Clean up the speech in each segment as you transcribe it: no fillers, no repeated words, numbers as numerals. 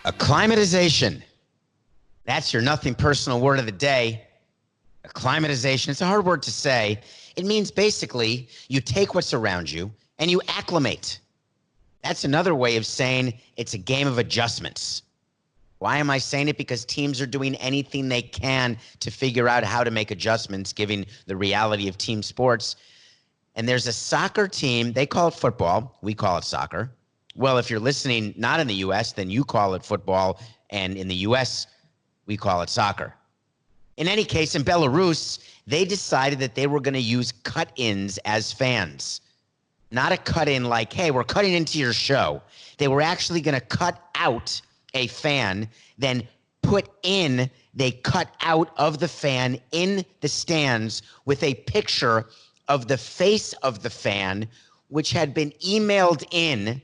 Acclimatization. That's your nothing personal word of the day. Acclimatization. It's a hard word to say. It means basically you take what's around you and you acclimate. That's another way of saying it's a game of adjustments. Why am I saying it? Because teams are doing anything they can to figure out how to make adjustments, given the reality of team sports. And there's a soccer team. They call it football. We call it soccer. Well, if you're listening not in the U.S., then you call it football. And in the U.S., we call it soccer. In any case, in Belarus, they decided that they were going to use cut-ins as fans. Not a cut-in like, hey, we're cutting into your show. They were actually going to cut out a fan, then they cut out of the fan in the stands with a picture of the face of the fan, which had been emailed in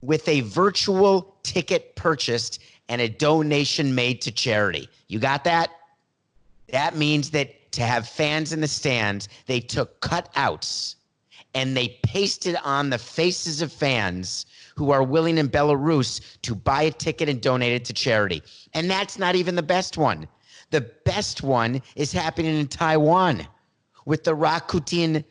with a virtual ticket purchased and a donation made to charity. You got that? That means that to have fans in the stands, they took cutouts and they pasted on the faces of fans who are willing in Belarus to buy a ticket and donate it to charity. And that's not even the best one. The best one is happening in Taiwan with the Rakuten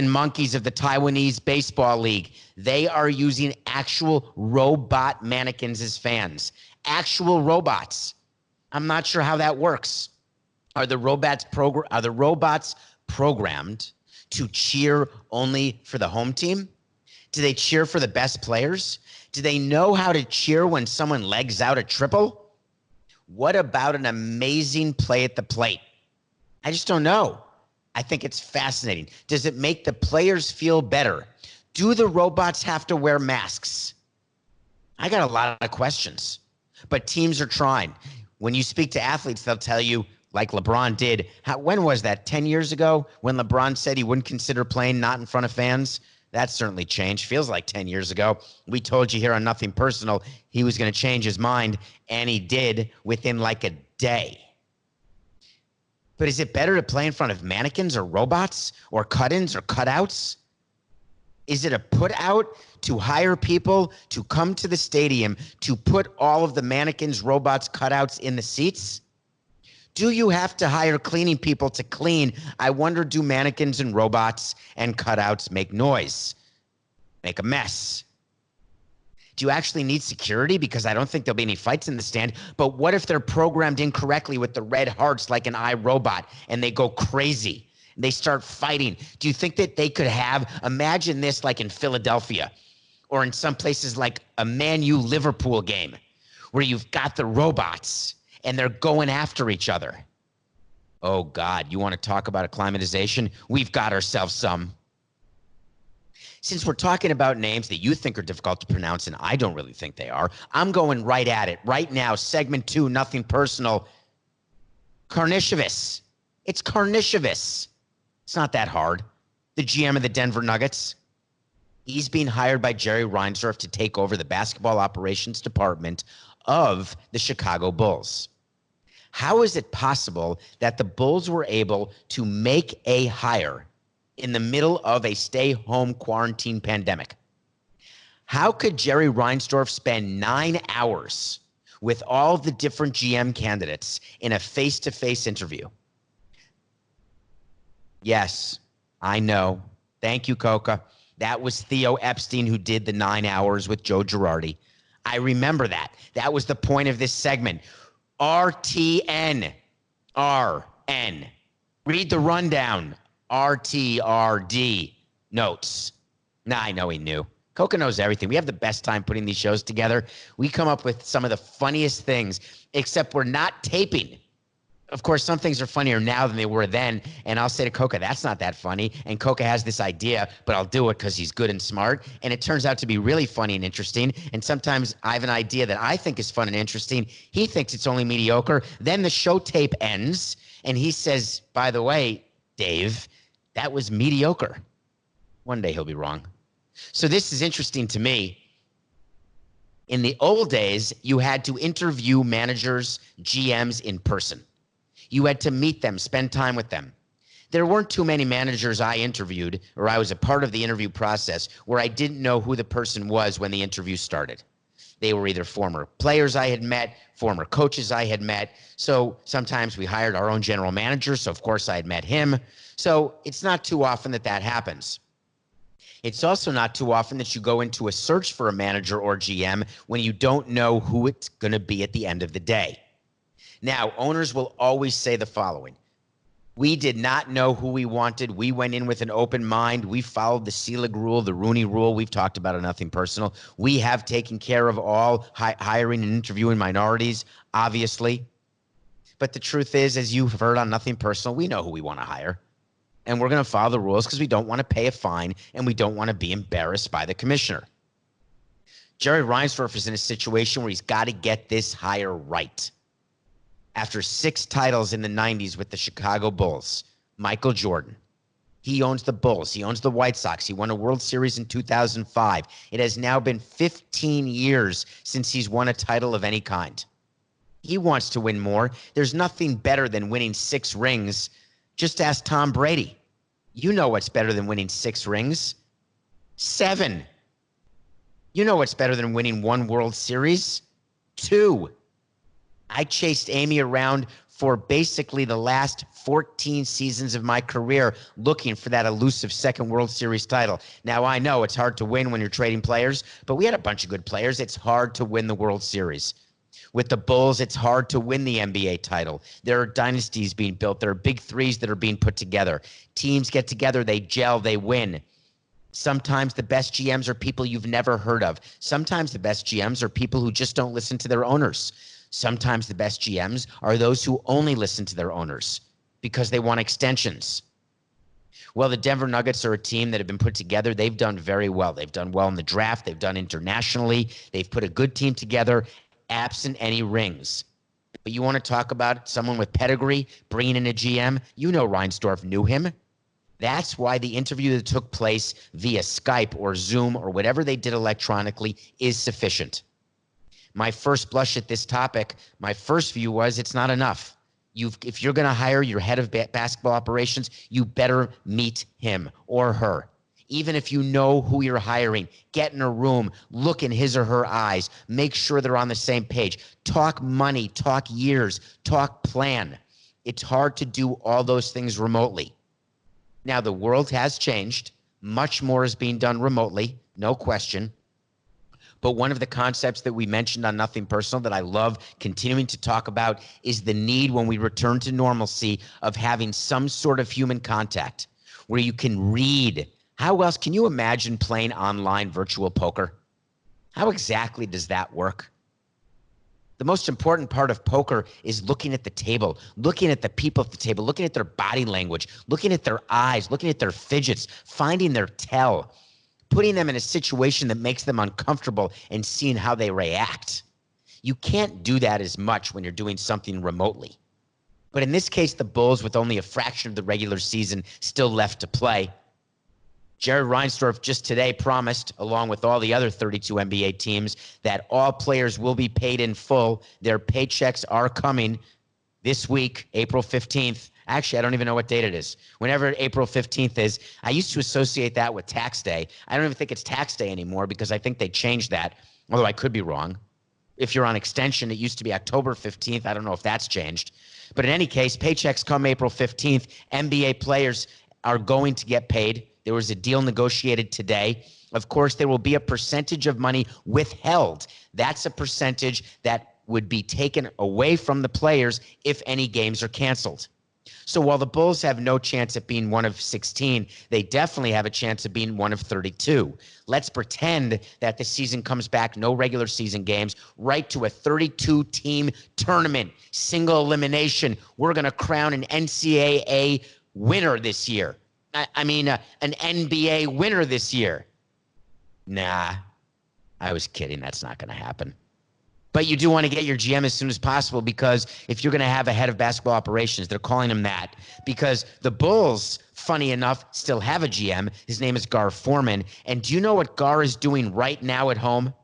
monkeys of the Taiwanese Baseball League. They are using actual robot mannequins as fans. Actual robots. I'm not sure how that works. Are the robots programmed to cheer only for the home team? Do they cheer for the best players? Do they know how to cheer when someone legs out a triple? What about an amazing play at the plate? I just don't know. I think it's fascinating. Does it make the players feel better? Do the robots have to wear masks? I got a lot of questions, but teams are trying. When you speak to athletes, they'll tell you, like LeBron did. When was that? 10 years ago when LeBron said he wouldn't consider playing not in front of fans? That certainly changed. Feels like 10 years ago. We told you here on Nothing Personal he was going to change his mind, and he did within like a day. But is it better to play in front of mannequins or robots or cut-ins or cutouts? Is it a put out to hire people to come to the stadium to put all of the mannequins, robots, cutouts in the seats? Do you have to hire cleaning people to clean? I wonder, do mannequins and robots and cutouts make noise, make a mess? Do you actually need security? Because I don't think there'll be any fights in the stand. But what if they're programmed incorrectly with the red hearts like an iRobot and they go crazy? They start fighting. Do you think that they could imagine this like in Philadelphia or in some places like a Man U Liverpool game where you've got the robots and they're going after each other. Oh, God, you want to talk about acclimatization? We've got ourselves some. Since we're talking about names that you think are difficult to pronounce, and I don't really think they are, I'm going right at it. Right now, segment 2, Nothing Personal. Karnisovas. It's Karnisovas. It's not that hard. The GM of the Denver Nuggets. He's being hired by Jerry Reinsdorf to take over the basketball operations department of the Chicago Bulls. How is it possible that the Bulls were able to make a hire in the middle of a stay-home quarantine pandemic? How could Jerry Reinsdorf spend 9 hours with all the different GM candidates in a face-to-face interview? Yes, I know. Thank you, Coca. That was Theo Epstein who did the 9 hours with Joe Girardi. I remember that. That was the point of this segment. RTN. RN. Read the rundown. RTRD notes. Nah, I know he knew. Coca knows everything. We have the best time putting these shows together. We come up with some of the funniest things, except we're not taping. Of course, some things are funnier now than they were then, and I'll say to Coca, that's not that funny, and Coca has this idea, but I'll do it because he's good and smart, and it turns out to be really funny and interesting, and sometimes I have an idea that I think is fun and interesting. He thinks it's only mediocre. Then the show tape ends, and he says, by the way, Dave, that was mediocre. One day he'll be wrong. So this is interesting to me. In the old days, you had to interview managers, GMs in person. You had to meet them, spend time with them. There weren't too many managers I interviewed, or I was a part of the interview process, where I didn't know who the person was when the interview started. They were either former players I had met, former coaches I had met. So sometimes we hired our own general manager. So of course I had met him. So it's not too often that that happens. It's also not too often that you go into a search for a manager or GM when you don't know who it's going to be at the end of the day. Now, owners will always say the following: we did not know who we wanted. We went in with an open mind. We followed the Selig rule, the Rooney rule. We've talked about it, nothing personal. We have taken care of all hiring and interviewing minorities, obviously. But the truth is, as you've heard on Nothing Personal, we know who we want to hire. And we're going to follow the rules because we don't want to pay a fine and we don't want to be embarrassed by the commissioner. Jerry Reinsdorf is in a situation where he's got to get this hire right. After 6 titles in the 90s with the Chicago Bulls, Michael Jordan, he owns the Bulls. He owns the White Sox. He won a World Series in 2005. It has now been 15 years since he's won a title of any kind. He wants to win more. There's nothing better than winning 6 rings. Just ask Tom Brady. You know what's better than winning 6 rings? 7. You know what's better than winning 1 World Series? 2. I chased Amy around for basically the last 14 seasons of my career looking for that elusive 2nd World Series title. Now, I know it's hard to win when you're trading players, but we had a bunch of good players. It's hard to win the World Series. With the Bulls, it's hard to win the NBA title. There are dynasties being built. There are big threes that are being put together. Teams get together, they gel, they win. Sometimes the best GMs are people you've never heard of. Sometimes the best GMs are people who just don't listen to their owners. Sometimes the best GMs are those who only listen to their owners because they want extensions. Well, the Denver Nuggets are a team that have been put together. They've done very well. They've done well in the draft. They've done internationally. They've put a good team together, absent any rings. But you want to talk about someone with pedigree, bringing in a GM? You know Reinsdorf knew him. That's why the interview that took place via Skype or Zoom or whatever they did electronically is sufficient. My first blush at this topic, my first view was it's not enough. If you're going to hire your head of basketball operations, you better meet him or her. Even if you know who you're hiring, get in a room, look in his or her eyes, make sure they're on the same page. Talk money, talk years, talk plan. It's hard to do all those things remotely. Now, the world has changed. Much more is being done remotely, no question. But one of the concepts that we mentioned on Nothing Personal that I love continuing to talk about is the need when we return to normalcy of having some sort of human contact where you can read. How else can you imagine playing online virtual poker? How exactly does that work? The most important part of poker is looking at the table, looking at the people at the table, looking at their body language, looking at their eyes, looking at their fidgets, finding their tell, putting them in a situation that makes them uncomfortable and seeing how they react. You can't do that as much when you're doing something remotely. But in this case, the Bulls, with only a fraction of the regular season still left to play, Jerry Reinsdorf just today promised, along with all the other 32 NBA teams, that all players will be paid in full. Their paychecks are coming this week, April 15th. Actually, I don't even know what date it is. Whenever April 15th is, I used to associate that with tax day. I don't even think it's tax day anymore because I think they changed that, although I could be wrong. If you're on extension, it used to be October 15th. I don't know if that's changed. But in any case, paychecks come April 15th. NBA players are going to get paid. There was a deal negotiated today. Of course, there will be a percentage of money withheld. That's a percentage that would be taken away from the players if any games are canceled. So while the Bulls have no chance at being one of 16, they definitely have a chance of being one of 32. Let's pretend that the season comes back, no regular season games, right to a 32-team tournament, single elimination. We're going to crown an NCAA winner this year. I mean, an NBA winner this year. Nah, I was kidding. That's not going to happen. But you do want to get your GM as soon as possible because if you're going to have a head of basketball operations, they're calling him that because the Bulls, funny enough, still have a GM. His name is Gar Forman. And do you know what Gar is doing right now at home?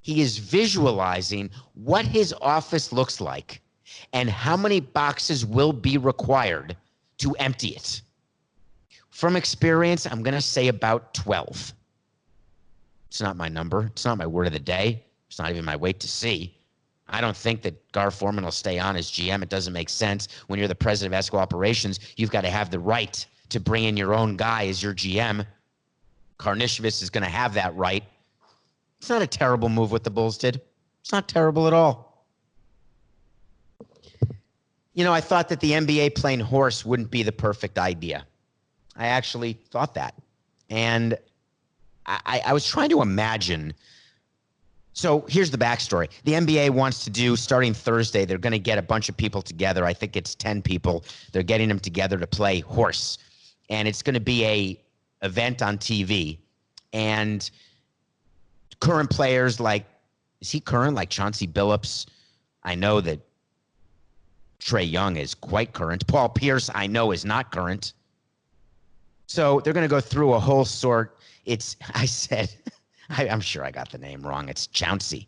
He is visualizing what his office looks like and how many boxes will be required to empty it. From experience, I'm going to say about 12. It's not my number. It's not my word of the day. It's not even my wait to see. I don't think that Gar Forman will stay on as GM. It doesn't make sense. When you're the president of ESCO operations, you've got to have the right to bring in your own guy as your GM. Karnishevitz is going to have that right. It's not a terrible move what the Bulls did. It's not terrible at all. You know, I thought that the NBA playing horse wouldn't be the perfect idea. I actually thought that. And I was trying to imagine. So here's the backstory. The NBA wants to do, starting Thursday, they're going to get a bunch of people together. I think it's 10 people. They're getting them together to play horse. And it's going to be a event on TV. And current players like, is he current? Like Chauncey Billups. I know that Trey Young is quite current. Paul Pierce, I know, is not current. So they're going to go through a whole sort. I'm sure I got the name wrong. It's Chauncey.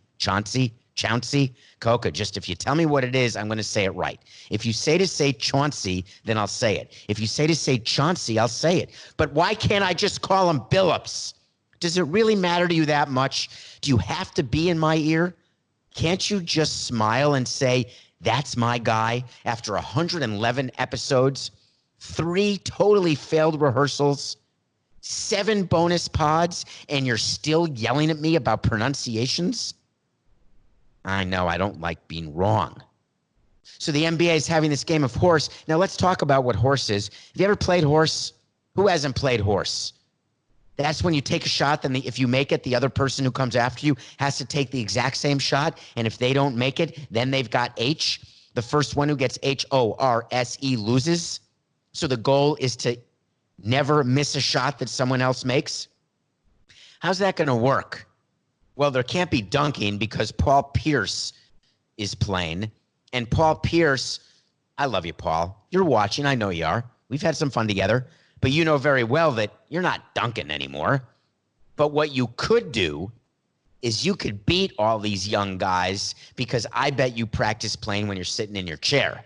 Coca, just if you tell me what it is, I'm going to say it right. If you say Chauncey, then I'll say it. If you say Chauncey, I'll say it. But why can't I just call him Billups? Does it really matter to you that much? Do you have to be in my ear? Can't you just smile and say, that's my guy after 111 episodes, 3 totally failed rehearsals, 7 bonus pods, and you're still yelling at me about pronunciations? I know I don't like being wrong. So the NBA is having this game of horse. Now let's talk about what horse is. Have you ever played horse? Who hasn't played horse? That's when you take a shot, then if you make it, the other person who comes after you has to take the exact same shot. And if they don't make it, then they've got H. The first one who gets HORSE loses. So the goal is to never miss a shot that someone else makes. How's that going to work? Well, there can't be dunking because Paul Pierce is playing. And Paul Pierce, I love you, Paul. You're watching. I know you are. We've had some fun together. But you know very well that you're not dunking anymore. But what you could do is you could beat all these young guys because I bet you practice playing when you're sitting in your chair.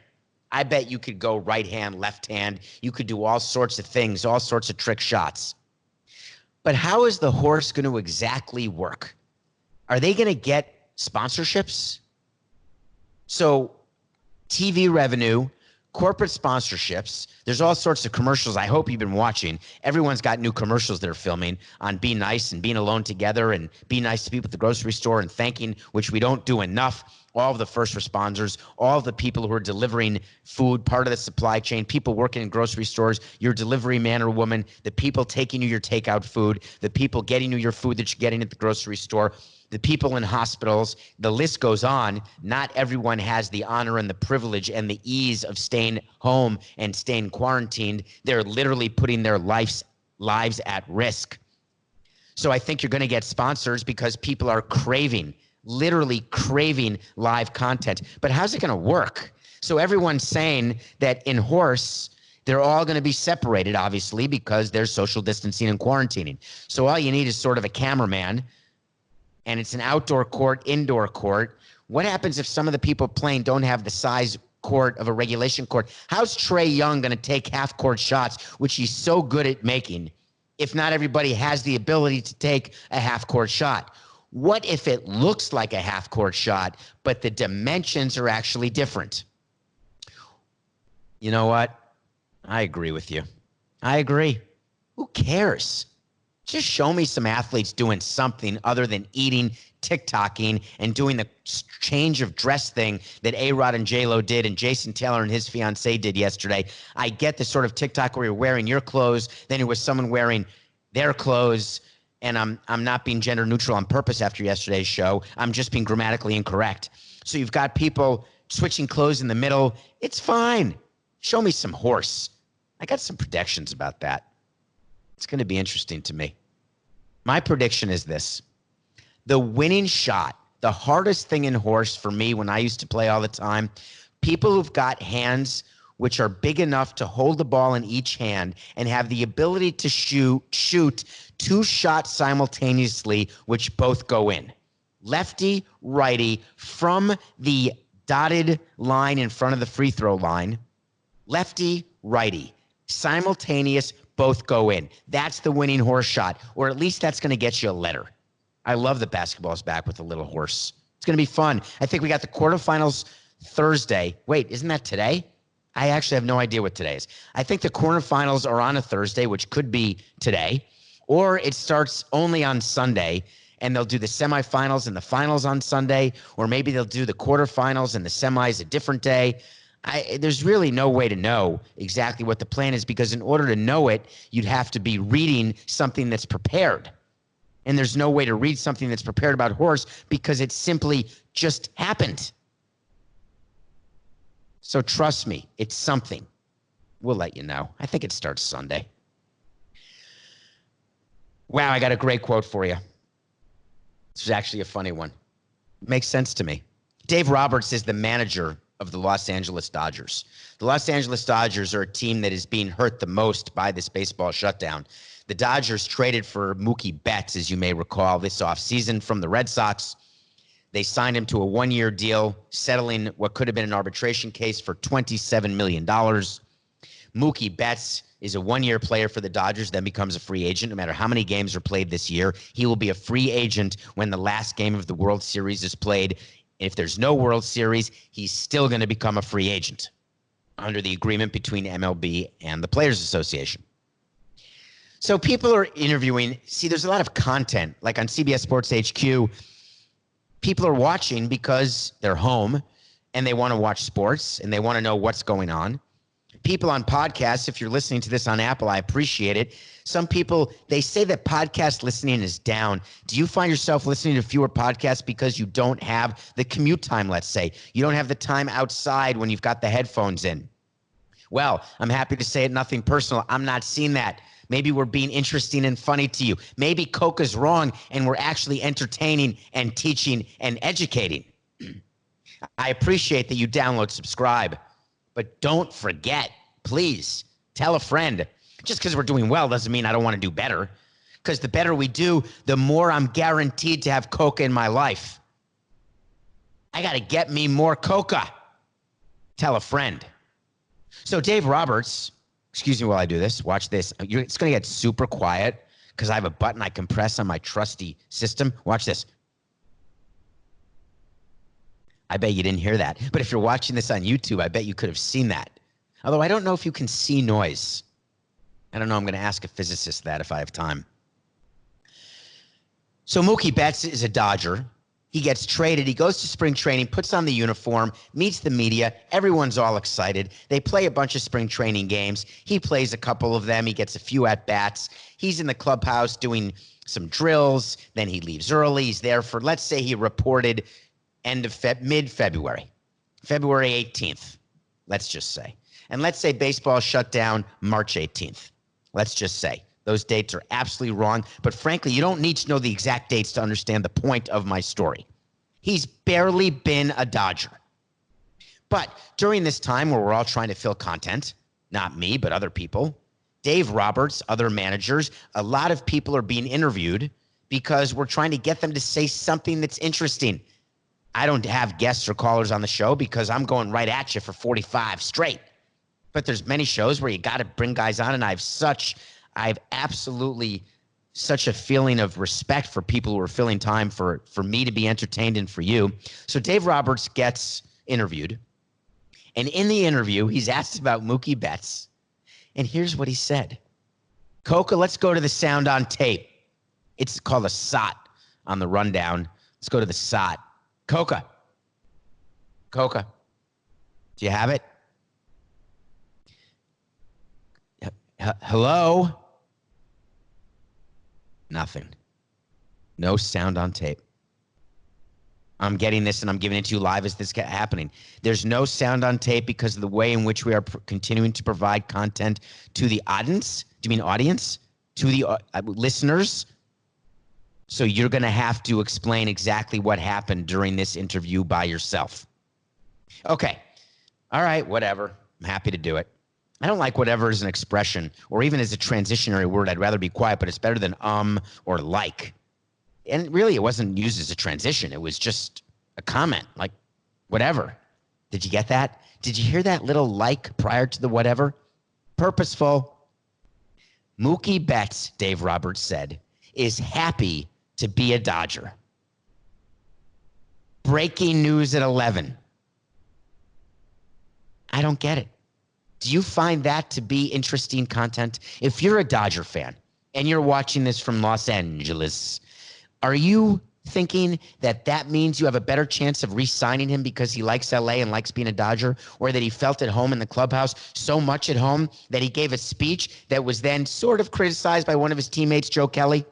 I bet you could go right hand, left hand. You could do all sorts of things, all sorts of trick shots. But how is the horse going to exactly work? Are they going to get sponsorships? So TV revenue, corporate sponsorships, there's all sorts of commercials. I hope you've been watching. Everyone's got new commercials they're filming on being nice and being alone together and be nice to people at the grocery store and thanking, which we don't do enough, all of the first responders, all of the people who are delivering food, part of the supply chain, people working in grocery stores, your delivery man or woman, the people taking you your takeout food, the people getting you your food that you're getting at the grocery store, the people in hospitals, the list goes on. Not everyone has the honor and the privilege and the ease of staying home and staying quarantined. They're literally putting their lives at risk. So I think you're going to get sponsors because people are literally craving live content. But how's it going to work? So everyone's saying that in horse, they're all going to be separated, obviously, because there's social distancing and quarantining. So all you need is sort of a cameraman, and it's an outdoor court, indoor court. What happens if some of the people playing don't have the size court of a regulation court? How's Trey Young going to take half-court shots, which he's so good at making, if not everybody has the ability to take a half-court shot? What if it looks like a half-court shot, but the dimensions are actually different? You know what? I agree with you. I agree. Who cares? Just show me some athletes doing something other than eating, TikToking, and doing the change of dress thing that A-Rod and J-Lo did and Jason Taylor and his fiancée did yesterday. I get the sort of TikTok where you're wearing your clothes, then it was someone wearing their clothes, and I'm not being gender neutral on purpose after yesterday's show. I'm just being grammatically incorrect. So you've got people switching clothes in the middle. It's fine. Show me some horse. I got some predictions about that. It's going to be interesting to me. My prediction is this. The winning shot, the hardest thing in horse for me when I used to play all the time, people who've got hands which are big enough to hold the ball in each hand and have the ability to shoot 2 shots simultaneously, which both go in. Lefty, righty, from the dotted line in front of the free throw line. Lefty, righty. Simultaneous both go in. That's the winning horse shot, or at least that's going to get you a letter. I love that basketball's back with a little horse. It's going to be fun. I think we got the quarterfinals Thursday. Wait, isn't that today? I actually have no idea what today is. I think the quarterfinals are on a Thursday, which could be today, or it starts only on Sunday, and they'll do the semifinals and the finals on Sunday, or maybe they'll do the quarterfinals and the semis a different day. There's really no way to know exactly what the plan is, because in order to know it, you'd have to be reading something that's prepared. And there's no way to read something that's prepared about horse because it simply just happened. So trust me, it's something. We'll let you know. I think it starts Sunday. Wow, I got a great quote for you. This is actually a funny one. It makes sense to me. Dave Roberts is the manager of the Los Angeles Dodgers. The Los Angeles Dodgers are a team that is being hurt the most by this baseball shutdown. The Dodgers traded for Mookie Betts, as you may recall, this offseason from the Red Sox. They signed him to a one-year deal, settling what could have been an arbitration case for $27 million. Mookie Betts is a one-year player for the Dodgers, then becomes a free agent. No matter how many games are played this year, he will be a free agent when the last game of the World Series is played. If there's no World Series, he's still going to become a free agent under the agreement between MLB and the Players Association. So people are interviewing. See, there's a lot of content, like on CBS Sports HQ. People are watching because they're home and they want to watch sports and they want to know what's going on. People on podcasts, if you're listening to this on Apple, I appreciate it. Some people, they say that podcast listening is down. Do you find yourself listening to fewer podcasts because you don't have the commute time, let's say? You don't have the time outside when you've got the headphones in? Well, I'm happy to say it, nothing personal. I'm not seeing that. Maybe we're being interesting and funny to you. Maybe Coca's wrong and we're actually entertaining and teaching and educating. I appreciate that you download, subscribe, but don't forget, please tell a friend. Just because we're doing well doesn't mean I don't want to do better, because the better we do, the more I'm guaranteed to have Coca in my life. I got to get me more Coca. Tell a friend. So Dave Roberts, excuse me while I do this. Watch this. It's going to get super quiet because I have a button I can press on my trusty system. Watch this. I bet you didn't hear that. But if you're watching this on YouTube, I bet you could have seen that. Although I don't know if you can see noise. I don't know. I'm going to ask a physicist that if I have time. So Mookie Betts is a Dodger. He gets traded. He goes to spring training, puts on the uniform, meets the media. Everyone's all excited. They play a bunch of spring training games. He plays a couple of them. He gets a few at-bats. He's in the clubhouse doing some drills. Then he leaves early. He's there for, let's say he reported mid-February, February 18th, let's just say. And let's say baseball shut down March 18th. Let's just say. Those dates are absolutely wrong. But frankly, you don't need to know the exact dates to understand the point of my story. He's barely been a Dodger. But during this time where we're all trying to fill content, not me, but other people, Dave Roberts, other managers, a lot of people are being interviewed because we're trying to get them to say something that's interesting. I don't have guests or callers on the show because I'm going right at you for 45 straight. But there's many shows where you got to bring guys on, and I have absolutely such a feeling of respect for people who are filling time for me to be entertained and for you. So Dave Roberts gets interviewed, and in the interview, he's asked about Mookie Betts, and here's what he said. Coca, let's go to the sound on tape. It's called a SOT on the rundown. Let's go to the SOT. Coca, do you have it? Hello? Nothing. No sound on tape. I'm getting this and I'm giving it to you live as this is happening. There's no sound on tape because of the way in which we are continuing to provide content to the audience. Do you mean audience? To the listeners? So you're going to have to explain exactly what happened during this interview by yourself. Okay. All right, whatever. I'm happy to do it. I don't like whatever as an expression or even as a transitionary word. I'd rather be quiet, but it's better than or like. And really, it wasn't used as a transition. It was just a comment, like whatever. Did you get that? Did you hear that little like prior to the whatever? Purposeful. Mookie Betts, Dave Roberts said, is happy to be a Dodger. Breaking news at 11. I don't get it. Do you find that to be interesting content? If you're a Dodger fan and you're watching this from Los Angeles, are you thinking that that means you have a better chance of re-signing him because he likes LA and likes being a Dodger, or that he felt at home in the clubhouse, so much at home that he gave a speech that was then sort of criticized by one of his teammates, Joe Kelly?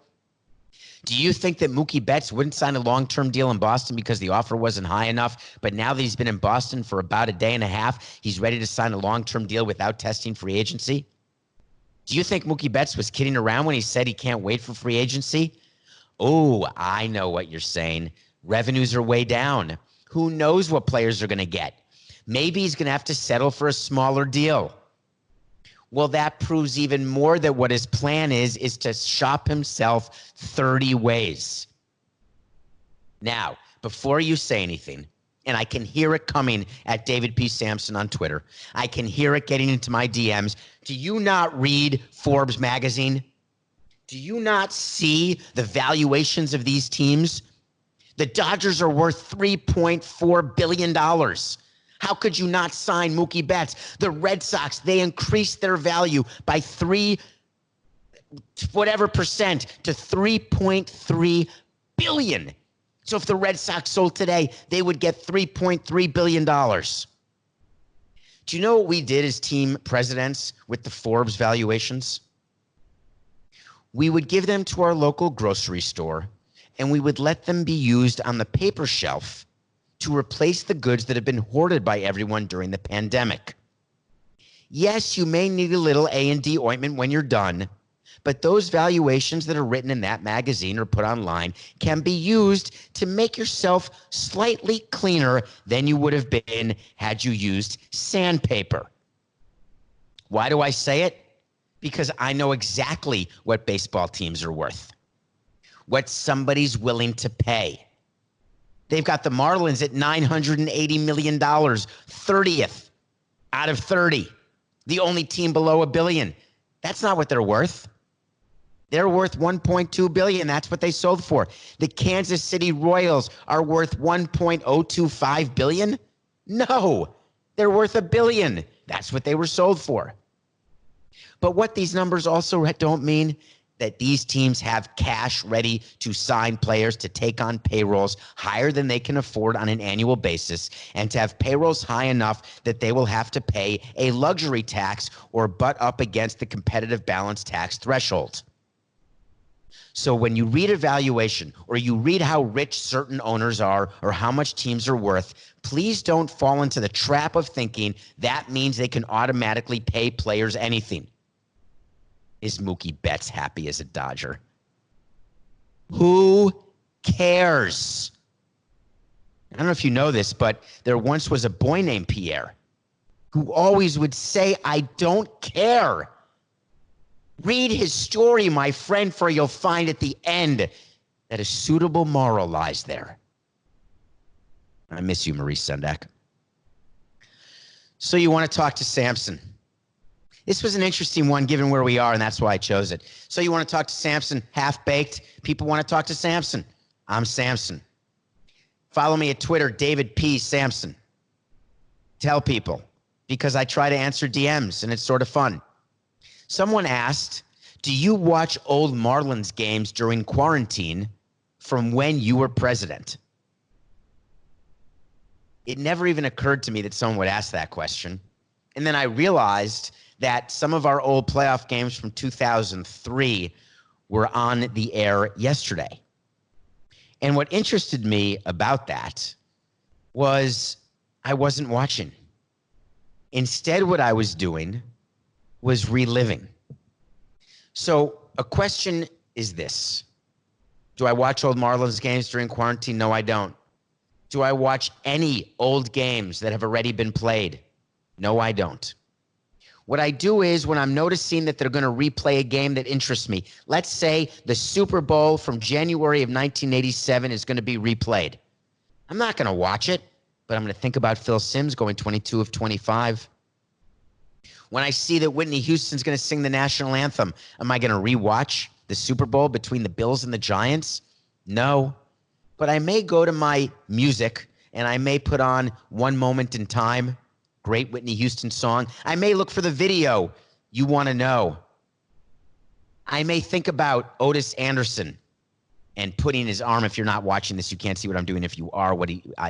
Do you think that Mookie Betts wouldn't sign a long-term deal in Boston because the offer wasn't high enough, but now that he's been in Boston for about a day and a half, he's ready to sign a long-term deal without testing free agency? Do you think Mookie Betts was kidding around when he said he can't wait for free agency? Oh, I know what you're saying. Revenues are way down. Who knows what players are going to get? Maybe he's going to have to settle for a smaller deal. Well, that proves even more that what his plan is to shop himself 30 ways. Now, before you say anything, and I can hear it coming at David P. Samson on Twitter, I can hear it getting into my DMs. Do you not read Forbes magazine? Do you not see the valuations of these teams? The Dodgers are worth $3.4 billion. How could you not sign Mookie Betts? The Red Sox, they increased their value by % to 3.3 billion. So if the Red Sox sold today, they would get $3.3 billion. Do you know what we did as team presidents with the Forbes valuations? We would give them to our local grocery store, and we would let them be used on the paper shelf to replace the goods that have been hoarded by everyone during the pandemic. Yes, you may need a little A&D ointment when you're done, but those valuations that are written in that magazine or put online can be used to make yourself slightly cleaner than you would have been had you used sandpaper. Why do I say it? Because I know exactly what baseball teams are worth, what somebody's willing to pay. They've got the Marlins at $980 million, 30th out of 30, the only team below $1 billion. That's not what they're worth. They're worth $1.2 billion. That's what they sold for. The Kansas City Royals are worth $1.025 billion. No, they're worth $1 billion. That's what they were sold for. But what these numbers also don't mean that these teams have cash ready to sign players to take on payrolls higher than they can afford on an annual basis, and to have payrolls high enough that they will have to pay a luxury tax or butt up against the competitive balance tax threshold. So when you read a valuation or you read how rich certain owners are or how much teams are worth, please don't fall into the trap of thinking that means they can automatically pay players anything. Is Mookie Betts happy as a Dodger? Who cares? I don't know if you know this, but there once was a boy named Pierre who always would say, I don't care. Read his story, my friend, for you'll find at the end that a suitable moral lies there. I miss you, Maurice Sendak. So you want to talk to Samson. This was an interesting one given where we are, and that's why I chose it. So you want to talk to Samson, half-baked? People want to talk to Samson. I'm Samson. Follow me at Twitter, David P. Samson. Tell people, because I try to answer DMs, and it's sort of fun. Someone asked, do you watch old Marlins games during quarantine from when you were president? It never even occurred to me that someone would ask that question. And then I realized that some of our old playoff games from 2003 were on the air yesterday. And what interested me about that was I wasn't watching. Instead, what I was doing was reliving. So a question is this. Do I watch old Marlins games during quarantine? No, I don't. Do I watch any old games that have already been played? No, I don't. What I do is when I'm noticing that they're going to replay a game that interests me, let's say the Super Bowl from January of 1987 is going to be replayed. I'm not going to watch it, but I'm going to think about Phil Simms going 22 of 25. When I see that Whitney Houston's going to sing the national anthem, am I going to rewatch the Super Bowl between the Bills and the Giants? No. But I may go to my music and I may put on One Moment in Time, great Whitney Houston song. I may look for the video, You Want to Know. I may think about Otis Anderson and putting his arm. If you're not watching this, you can't see what I'm doing. If you are,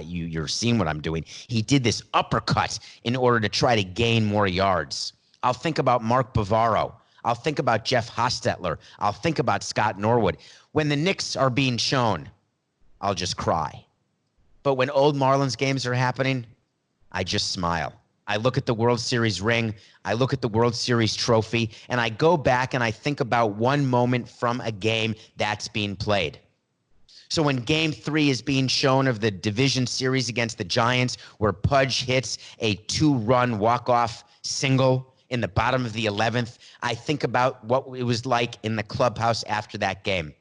you're seeing what I'm doing. He did this uppercut in order to try to gain more yards. I'll think about Mark Bavaro. I'll think about Jeff Hostetler. I'll think about Scott Norwood. When the Knicks are being shown, I'll just cry. But when old Marlins games are happening, I just smile. I look at the World Series ring, I look at the World Series trophy, and I go back and I think about one moment from a game that's being played. So when Game 3 is being shown of the division series against the Giants, where Pudge hits a 2-run walk-off single in the bottom of the 11th, I think about what it was like in the clubhouse after that game.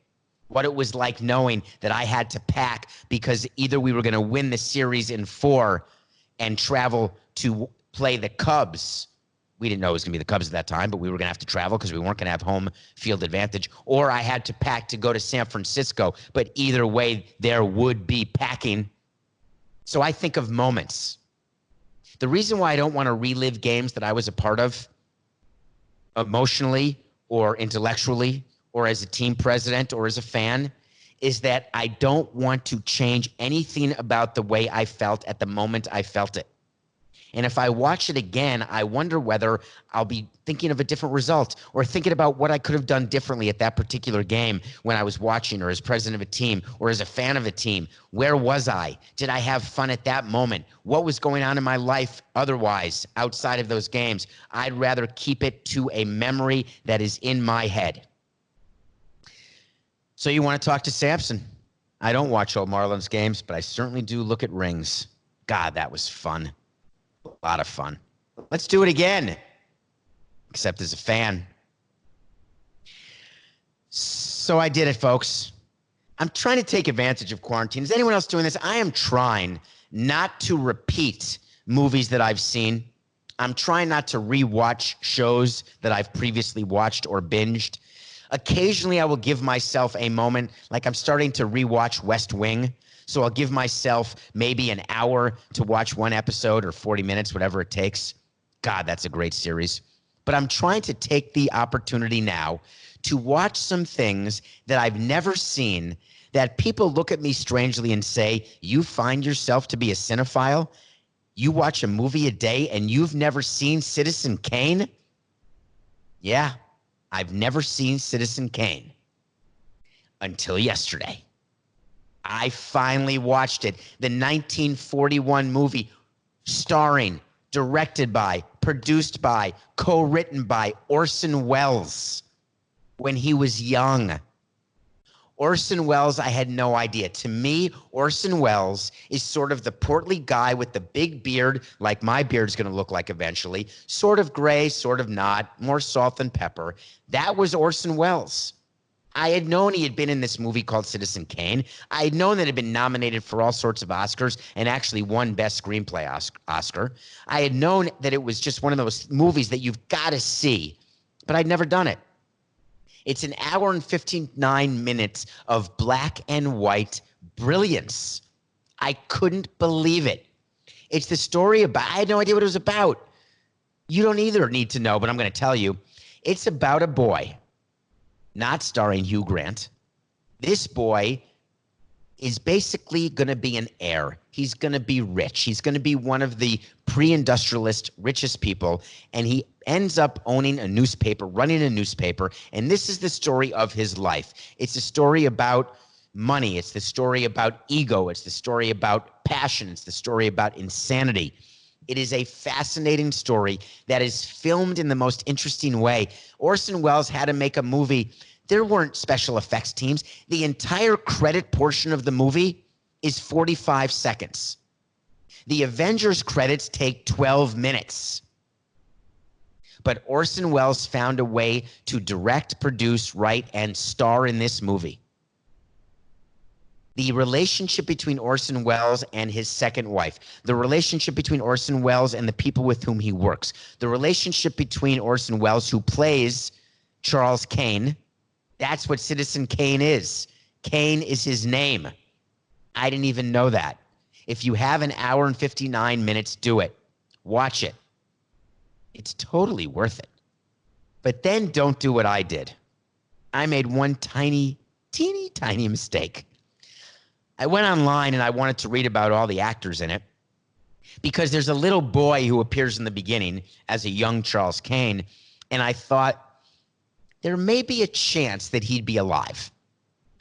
What it was like knowing that I had to pack because either we were going to win the series in 4 and travel to play the Cubs. We didn't know it was going to be the Cubs at that time, but we were going to have to travel because we weren't going to have home field advantage. Or I had to pack to go to San Francisco. But either way, there would be packing. So I think of moments. The reason why I don't want to relive games that I was a part of emotionally or intellectually or as a team president or as a fan is that I don't want to change anything about the way I felt at the moment I felt it. And if I watch it again, I wonder whether I'll be thinking of a different result or thinking about what I could have done differently at that particular game when I was watching or as president of a team or as a fan of a team. Where was I? Did I have fun at that moment? What was going on in my life otherwise outside of those games? I'd rather keep it to a memory that is in my head. So you want to talk to Samson? I don't watch old Marlins games, but I certainly do look at rings. God, that was fun. A lot of fun. Let's do it again, except as a fan. So I did it, folks. I'm trying to take advantage of quarantine. Is anyone else doing this? I am trying not to repeat movies that I've seen. I'm trying not to rewatch shows that I've previously watched or binged. Occasionally, I will give myself a moment, like I'm starting to rewatch West Wing. So I'll give myself maybe an hour to watch one episode or 40 minutes, whatever it takes. God, that's a great series. But I'm trying to take the opportunity now to watch some things that I've never seen that people look at me strangely and say, you find yourself to be a cinephile? You watch a movie a day and you've never seen Citizen Kane? Yeah, I've never seen Citizen Kane until yesterday. I finally watched it. The 1941 movie starring, directed by, produced by, co-written by Orson Welles when he was young. Orson Welles, I had no idea. To me, Orson Welles is sort of the portly guy with the big beard, like my beard's going to look like eventually, sort of gray, sort of not, more salt than pepper. That was Orson Welles. I had known he had been in this movie called Citizen Kane. I had known that it had been nominated for all sorts of Oscars and actually won Best Screenplay Oscar. I had known that it was just one of those movies that you've got to see, but I'd never done it. It's an hour and 59 minutes of black and white brilliance. I couldn't believe it. It's the story about, I had no idea what it was about. You don't either need to know, but I'm going to tell you. It's about a boy. Not starring Hugh Grant. This boy is basically going to be an heir. He's going to be rich. He's going to be one of the pre-industrialist richest people, and he ends up owning a newspaper, running a newspaper, and this is the story of his life. It's a story about money. It's the story about ego. It's the story about passion. It's the story about insanity. It is a fascinating story that is filmed in the most interesting way. Orson Welles had to make a movie. There weren't special effects teams. The entire credit portion of the movie is 45 seconds. The Avengers credits take 12 minutes. But Orson Welles found a way to direct, produce, write, and star in this movie. The relationship between Orson Welles and his second wife, the relationship between Orson Welles and the people with whom he works, the relationship between Orson Welles, who plays Charles Kane. That's what Citizen Kane is. Kane is his name. I didn't even know that. If you have an hour and 59 minutes, do it. Watch it. It's totally worth it. But then don't do what I did. I made one teeny tiny mistake. I went online and I wanted to read about all the actors in it because there's a little boy who appears in the beginning as a young Charles Kane, and I thought there may be a chance that he'd be alive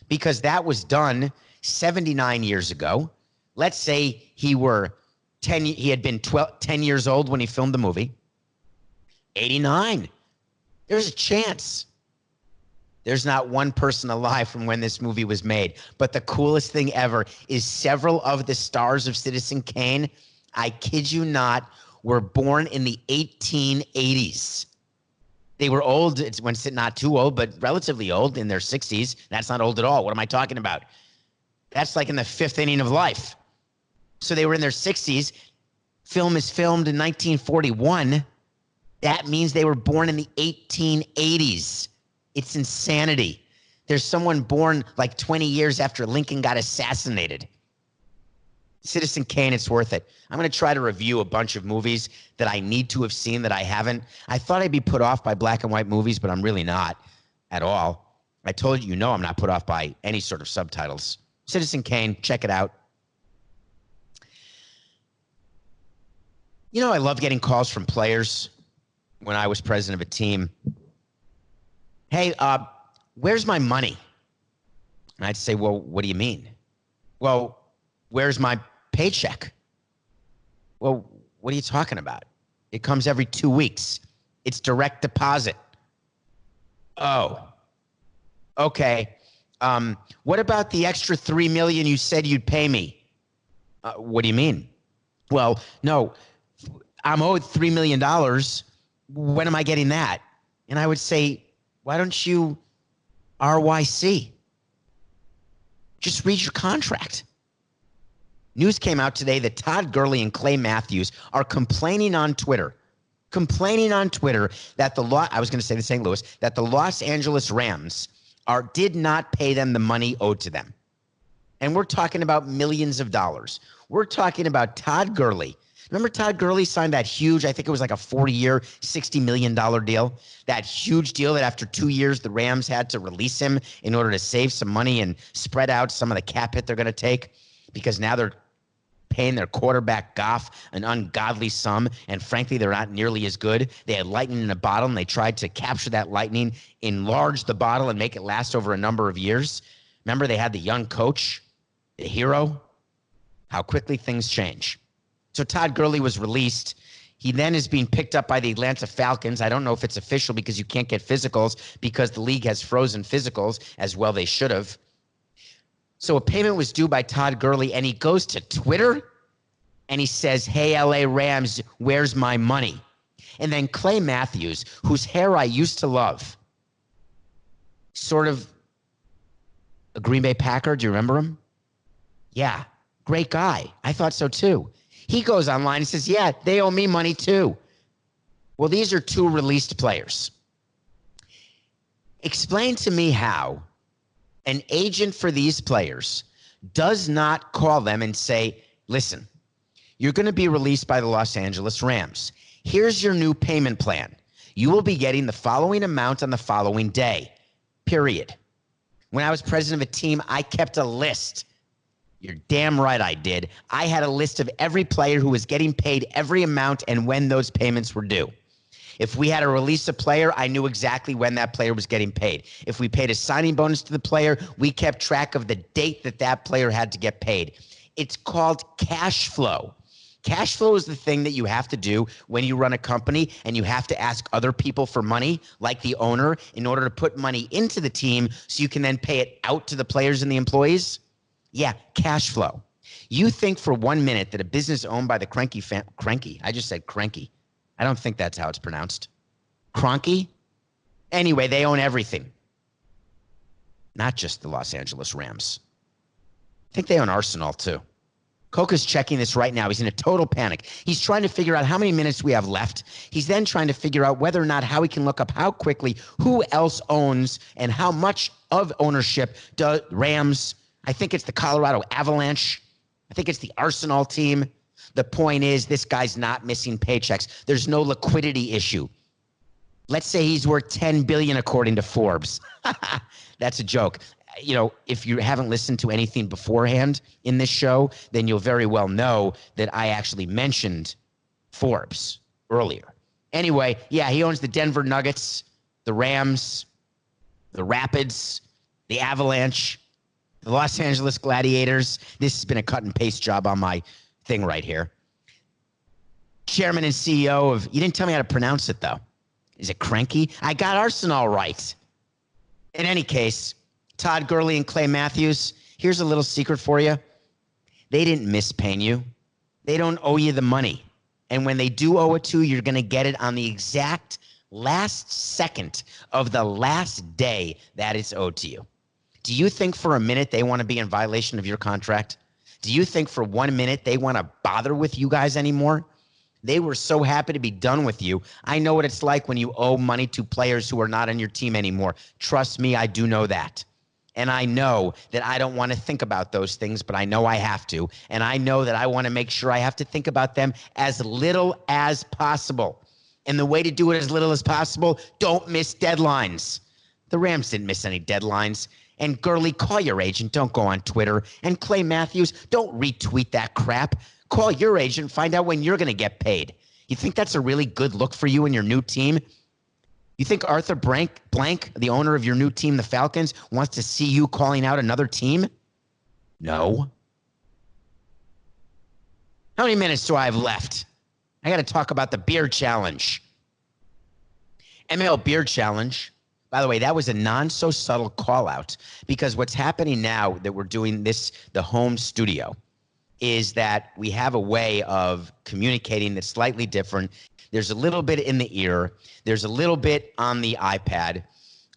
because that was done 79 years ago. Let's say he had been 10 years old when he filmed the movie. 89. There's a chance. There's not one person alive from when this movie was made. But the coolest thing ever is several of the stars of Citizen Kane, I kid you not, were born in the 1880s. They were old, not too old, but relatively old, in their 60s. That's not old at all. What am I talking about? That's like in the fifth inning of life. So they were in their 60s. Film is filmed in 1941. That means they were born in the 1880s. It's insanity. There's someone born like 20 years after Lincoln got assassinated. Citizen Kane, it's worth it. I'm going to try to review a bunch of movies that I need to have seen that I haven't. I thought I'd be put off by black and white movies, but I'm really not at all. I told you, I'm not put off by any sort of subtitles. Citizen Kane, check it out. I love getting calls from players when I was president of a team. Hey, where's my money? And I'd say, well, what do you mean? Well, where's my paycheck? Well, what are you talking about? It comes every 2 weeks. It's direct deposit. Oh, okay. What about the extra $3 million you said you'd pay me? What do you mean? Well, no, I'm owed $3 million. When am I getting that? And I would say, why don't you RYC? Just read your contract. News came out today that Todd Gurley and Clay Matthews are complaining on Twitter that I was going to say the St. Louis, that the Los Angeles Rams did not pay them the money owed to them. And we're talking about millions of dollars. We're talking about Todd Gurley. Remember Todd Gurley signed that huge, I think it was like a 40-year, $60 million deal? That huge deal that after 2 years, the Rams had to release him in order to save some money and spread out some of the cap hit they're going to take because now they're paying their quarterback Goff an ungodly sum, and frankly, they're not nearly as good. They had lightning in a bottle, and they tried to capture that lightning, enlarge the bottle, and make it last over a number of years. Remember, they had the young coach, Ichiro? How quickly things change. So Todd Gurley was released. He then is being picked up by the Atlanta Falcons. I don't know if it's official because you can't get physicals because the league has frozen physicals, as well they should have. So a payment was due by Todd Gurley, and he goes to Twitter, and he says, hey, LA Rams, where's my money? And then Clay Matthews, whose hair I used to love, sort of a Green Bay Packer. Do you remember him? Yeah, great guy. I thought so too. He goes online and says, yeah, they owe me money too. Well, these are two released players. Explain to me how an agent for these players does not call them and say, listen, you're going to be released by the Los Angeles Rams. Here's your new payment plan. You will be getting the following amount on the following day, period. When I was president of a team, I kept a list. You're damn right I did. I had a list of every player who was getting paid every amount and when those payments were due. If we had to release a player, I knew exactly when that player was getting paid. If we paid a signing bonus to the player, we kept track of the date that that player had to get paid. It's called cash flow. Cash flow is the thing that you have to do when you run a company and you have to ask other people for money, like the owner, in order to put money into the team so you can then pay it out to the players and the employees. Yeah, cash flow. You think for 1 minute that a business owned by the Kroenke, I just said Kroenke. I don't think that's how it's pronounced. Kroenke? Anyway, they own everything. Not just the Los Angeles Rams. I think they own Arsenal too. Coca's checking this right now. He's in a total panic. He's trying to figure out how many minutes we have left. He's then trying to figure out whether or not how he can look up how quickly, who else owns, and how much of ownership does Rams. I think it's the Colorado Avalanche. I think it's the Arsenal team. The point is, this guy's not missing paychecks. There's no liquidity issue. Let's say he's worth $10 billion according to Forbes. That's a joke. You know, if you haven't listened to anything beforehand in this show, then you'll very well know that I actually mentioned Forbes earlier. Anyway, yeah, he owns the Denver Nuggets, the Rams, the Rapids, the Avalanche, the Los Angeles Gladiators. This has been a cut and paste job on my thing right here. Chairman and CEO of, you didn't tell me how to pronounce it though. Is it Cranky? I got Arsenal right. In any case, Todd Gurley and Clay Matthews, here's a little secret for you. They didn't miss paying you. They don't owe you the money. And when they do owe it to you, you're going to get it on the exact last second of the last day that it's owed to you. Do you think for a minute they want to be in violation of your contract? Do you think for 1 minute they want to bother with you guys anymore? They were so happy to be done with you. I know what it's like when you owe money to players who are not on your team anymore. Trust me, I do know that. And I know that I don't want to think about those things, but I know I have to. And I know that I want to make sure I have to think about them as little as possible. And the way to do it as little as possible, don't miss deadlines. The Rams didn't miss any deadlines. And Gurley, call your agent. Don't go on Twitter. And Clay Matthews, don't retweet that crap. Call your agent. Find out when you're going to get paid. You think that's a really good look for you and your new team? You think Arthur Blank, the owner of your new team, the Falcons, wants to see you calling out another team? No. How many minutes do I have left? I got to talk about the beer challenge. ML Beer Challenge. By the way, that was a non-so-subtle call-out because what's happening now that we're doing this, the home studio, is that we have a way of communicating that's slightly different. There's a little bit in the ear. There's a little bit on the iPad.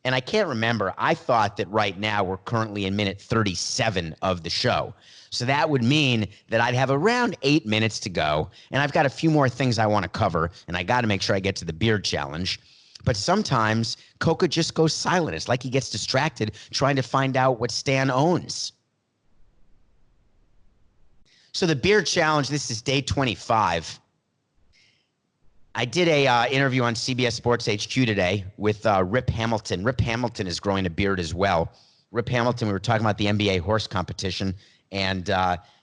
And I can't remember. I thought that right now we're currently in minute 37 of the show. So that would mean that I'd have around 8 minutes to go. And I've got a few more things I want to cover. And I got to make sure I get to the beard challenge. But sometimes Coca just goes silent. It's like he gets distracted trying to find out what Stan owns. So the beard challenge, this is day 25. I did a interview on CBS Sports HQ today with Rip Hamilton. Rip Hamilton is growing a beard as well. Rip Hamilton, we were talking about the NBA horse competition, and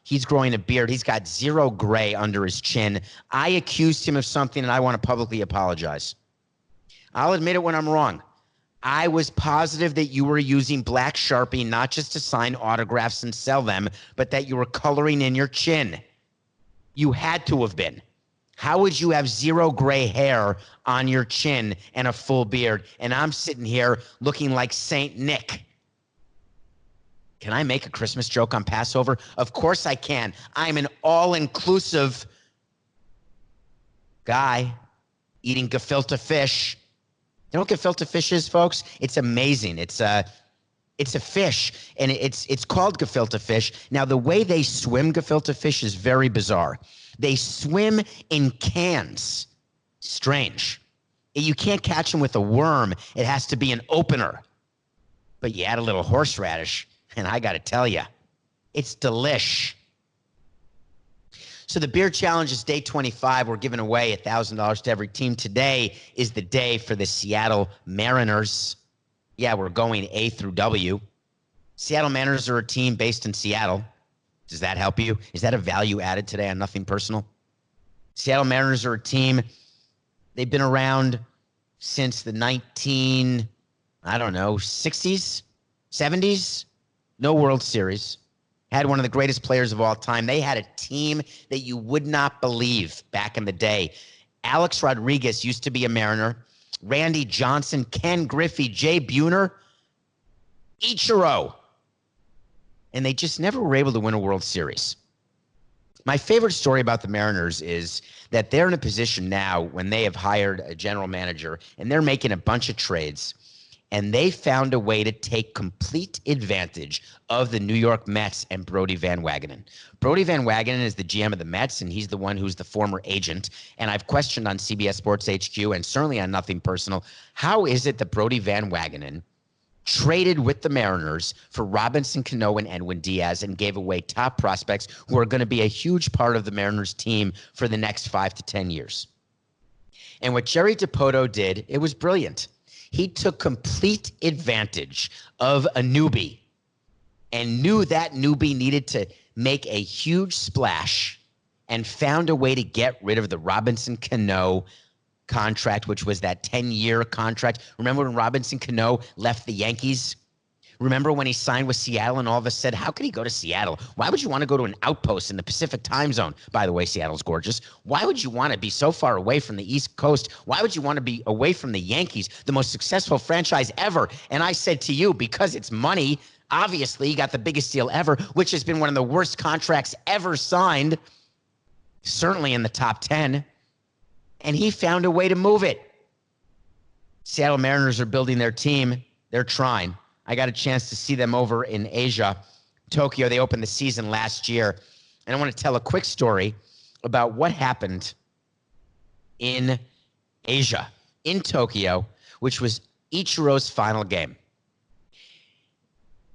he's growing a beard. He's got zero gray under his chin. I accused him of something, and I want to publicly apologize. I'll admit it when I'm wrong. I was positive that you were using black Sharpie not just to sign autographs and sell them, but that you were coloring in your chin. You had to have been. How would you have zero gray hair on your chin and a full beard? And I'm sitting here looking like Saint Nick. Can I make a Christmas joke on Passover? Of course I can. I'm an all-inclusive guy eating gefilte fish. You know what gefilte fish is, folks? It's amazing. It's a fish, and it's called gefilte fish. Now, the way they swim gefilte fish is very bizarre. They swim in cans. Strange. You can't catch them with a worm. It has to be an opener. But you add a little horseradish, and I got to tell you, it's delish. So the beer challenge is day 25. We're giving away $1,000 to every team. Today is the day for the Seattle Mariners. Yeah, we're going A through W. Seattle Mariners are a team based in Seattle. Does that help you? Is that a value added today on Nothing Personal? Seattle Mariners are a team. They've been around since the 60s, 70s. No World Series. Had one of the greatest players of all time. They had a team that you would not believe back in the day. Alex Rodriguez used to be a Mariner. Randy Johnson, Ken Griffey, Jay Buhner, Ichiro. And they just never were able to win a World Series. My favorite story about the Mariners is that they're in a position now when they have hired a general manager and they're making a bunch of trades. and they found a way to take complete advantage of the New York Mets and Brodie Van Wagenen. Brodie Van Wagenen is the GM of the Mets, and he's the one who's the former agent. And I've questioned on CBS Sports HQ and certainly on Nothing Personal, how is it that Brodie Van Wagenen traded with the Mariners for Robinson Cano and Edwin Diaz and gave away top prospects who are going to be a huge part of the Mariners team for the next 5 to 10 years. And what Jerry Dipoto did, it was brilliant. He took complete advantage of a newbie and knew that newbie needed to make a huge splash and found a way to get rid of the Robinson Cano contract, which was that 10-year contract. Remember when Robinson Cano left the Yankees? Remember when he signed with Seattle and all of us said, how could he go to Seattle? Why would you want to go to an outpost in the Pacific time zone? By the way, Seattle's gorgeous. Why would you want to be so far away from the East Coast? Why would you want to be away from the Yankees, the most successful franchise ever? And I said to you, because it's money, obviously he got the biggest deal ever, which has been one of the worst contracts ever signed, certainly in the top 10. And he found a way to move it. Seattle Mariners are building their team. They're trying. I got a chance to see them over in Asia, Tokyo. They opened the season last year. And I want to tell a quick story about what happened in Asia, in Tokyo, which was Ichiro's final game.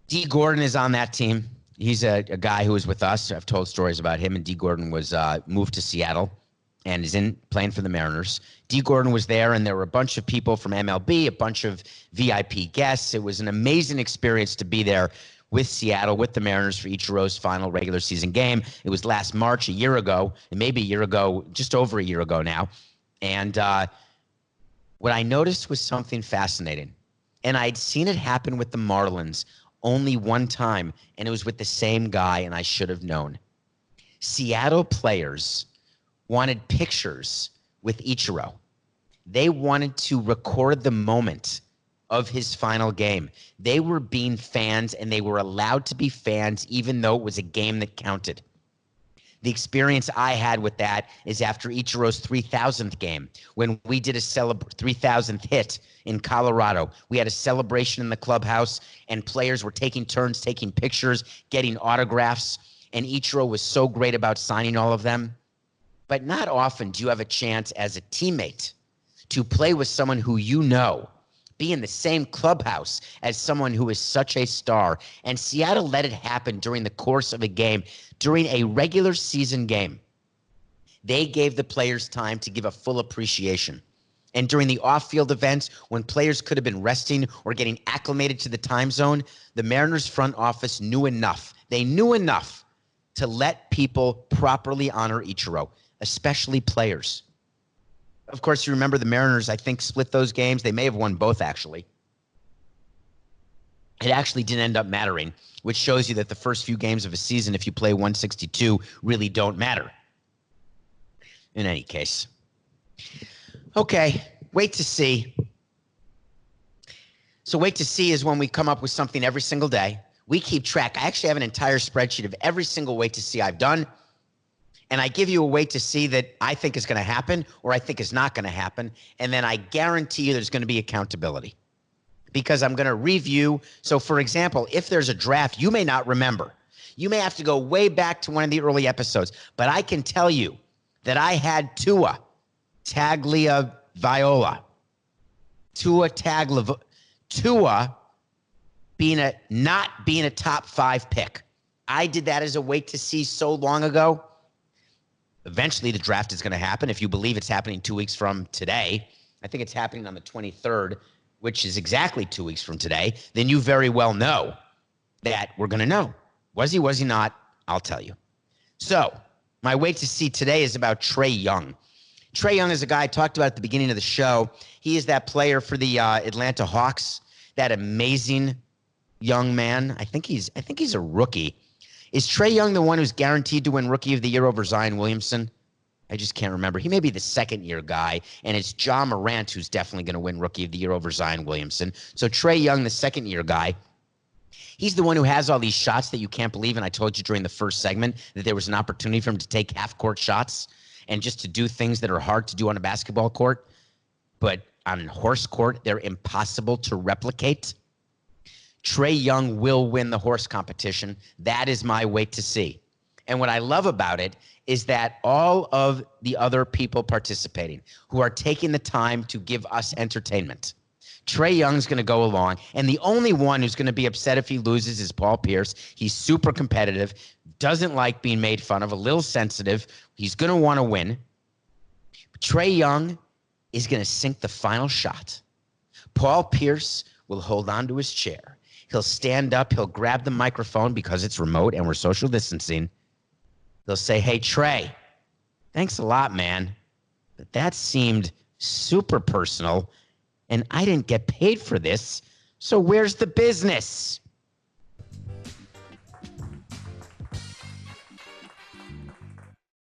Dee Gordon is on that team. He's a guy who was with us. I've told stories about him. And Dee Gordon was moved to Seattle and is playing for the Mariners. Dee Gordon was there, and there were a bunch of people from MLB, a bunch of VIP guests. It was an amazing experience to be there with Seattle, with the Mariners for Ichiro's final regular season game. It was last March, a year ago, and maybe a year ago, just over a year ago now. And what I noticed was something fascinating. And I'd seen it happen with the Marlins only one time, and it was with the same guy, and I should have known. Seattle players wanted pictures with Ichiro. They wanted to record the moment of his final game. They were being fans, and they were allowed to be fans even though it was a game that counted. The experience I had with that is after Ichiro's 3,000th game, when we did a 3,000th hit in Colorado. We had a celebration in the clubhouse, and players were taking turns, taking pictures, getting autographs, and Ichiro was so great about signing all of them. But not often do you have a chance as a teammate to play with someone who you know, be in the same clubhouse as someone who is such a star. And Seattle let it happen during the course of a game, during a regular season game. They gave the players time to give a full appreciation. And during the off-field events, when players could have been resting or getting acclimated to the time zone, the Mariners front office knew enough. They knew enough to let people properly honor Ichiro, especially players. Of course, you remember the Mariners, I think, split those games. They may have won both, actually. It actually didn't end up mattering, which shows you that the first few games of a season, if you play 162, really don't matter. In any case. Okay, wait to see. So wait to see is when we come up with something every single day. We keep track. I actually have an entire spreadsheet of every single wait to see I've done. And I give you a wait to see that I think is going to happen or I think is not going to happen. And then I guarantee you there's going to be accountability because I'm going to review. So, for example, if there's a draft you may not remember, you may have to go way back to one of the early episodes. But I can tell you that I had Tua Tagovailoa. Tua not being a top 5 pick. I did that as a wait to see so long ago. Eventually, the draft is going to happen. If you believe it's happening 2 weeks from today, I think it's happening on the 23rd, which is exactly 2 weeks from today, then you very well know that we're going to know. Was he not? I'll tell you. So my wait to see today is about Trey Young. Trey Young is a guy I talked about at the beginning of the show. He is that player for the Atlanta Hawks, that amazing young man. I think he's a rookie. Is Trey Young the one who's guaranteed to win Rookie of the Year over Zion Williamson? I just can't remember. He may be the second-year guy, and it's Ja Morant who's definitely going to win Rookie of the Year over Zion Williamson. So Trey Young, the second-year guy, he's the one who has all these shots that you can't believe, and I told you during the first segment that there was an opportunity for him to take half-court shots and just to do things that are hard to do on a basketball court. But on horse court. They're impossible to replicate. Trey Young will win the horse competition. That is my wait to see. And what I love about it is that all of the other people participating who are taking the time to give us entertainment, Trey Young's going to go along, and the only one who's going to be upset if he loses is Paul Pierce. He's super competitive, doesn't like being made fun of, a little sensitive. He's going to want to win. But Trey Young is going to sink the final shot. Paul Pierce will hold on to his chair. He'll stand up. He'll grab the microphone because it's remote and we're social distancing. They'll say, hey, Trey, thanks a lot, man. But that seemed super personal, and I didn't get paid for this, so where's the business?